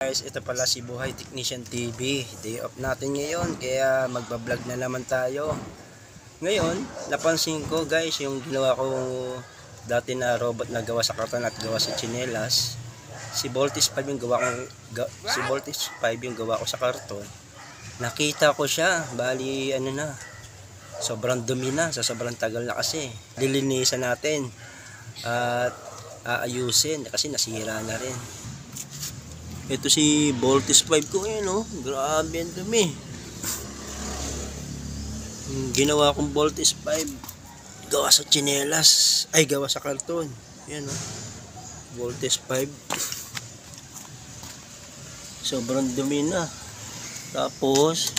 Guys, ito pala si Buhay Technician TV. Day off natin ngayon, kaya magbablog na naman tayo. Ngayon, napansin ko guys, yung ginawa ko dati na robot na gawa sa karton at gawa sa tsinelas. Si Voltis 5 yung gawa ko sa karton. Nakita ko siya, bali ano na, sobrang dumi na, sa sobrang tagal na kasi. Lilinisan natin at aayusin kasi nasira na rin. Ito si Voltis 5 ko, yun oh, grabe ang dumi. Ginawa kong Voltis 5 gawa sa tsinelas, ay gawa sa karton. Yan oh, Voltis 5. Sobrang dumi na. Tapos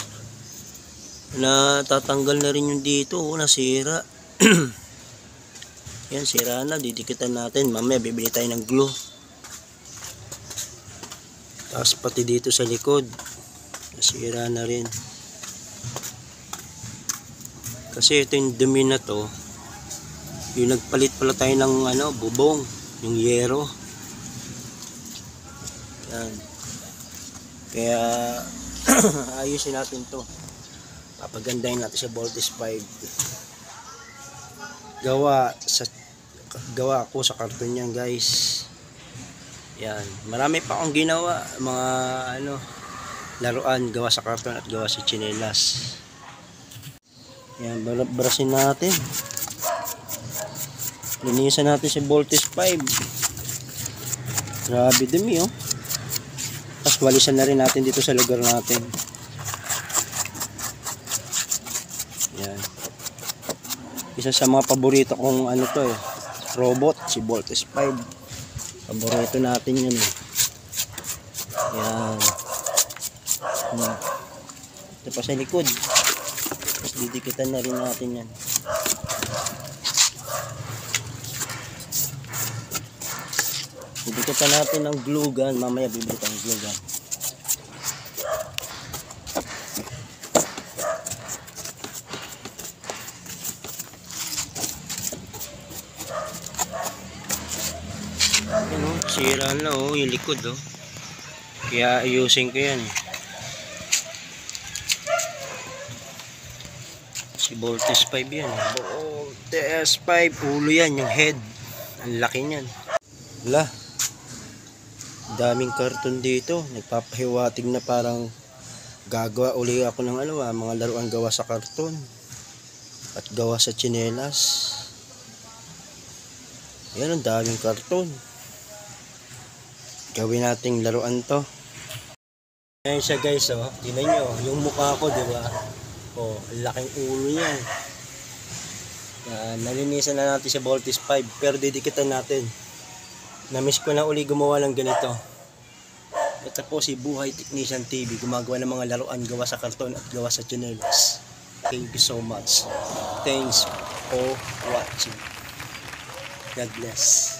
natatanggal na rin yung dito, oh, nasira. Yan, sira na, didikitan natin. Mamaya bibili tayo ng glue. Tapos pati dito sa likod nasira na rin. Kasi ito yung dumi na to, yung nagpalit pala tayo ng bubong, yung yero. Yan. Kaya ayusin natin to, papagandahin natin sa Voltis 5. Gawa ako sa karton yan guys. Yan, marami pa akong ginawa, mga laruan gawa sa karton at gawa sa tsinelas. Yan, brasin natin. Linisan natin si Voltis 5. Grabe dumi oh. Tapos walisan na rin natin dito sa lugar natin. Yan. Isa sa mga paborito kong to robot, si Voltis 5. Paborito natin yun eh. Yan. Ito pa sa likod. Tapos didikitan na rin natin yan. Didikitan natin ng glue gun. Mamaya bibili tayong glue gun. Sira na oh, yung likod oh. Kaya ayusin ko yan. Si Voltis 5 yan. Voltis 5, ulo yan, yung head. Ang laki niyan. Wala. Daming karton dito. Nagpapahiwatig na parang gagawa uli ako ng mga laruan gawa sa karton at gawa sa tsinelas. Yan, ang daming karton. Gawin nating laruan to. Ayan siya guys oh. Tingnan nyo yung mukha ko, di ba? Oh, laking ulo niyan. Nalinisan na natin sa Voltis 5, pero didikitan natin. Namiss ko na uli gumawa ng ganito. Ito po si Buhay Technician TV, gumagawa ng mga laruan gawa sa karton at gawa sa tsinelas. Thank you so much. Thanks for watching. God bless.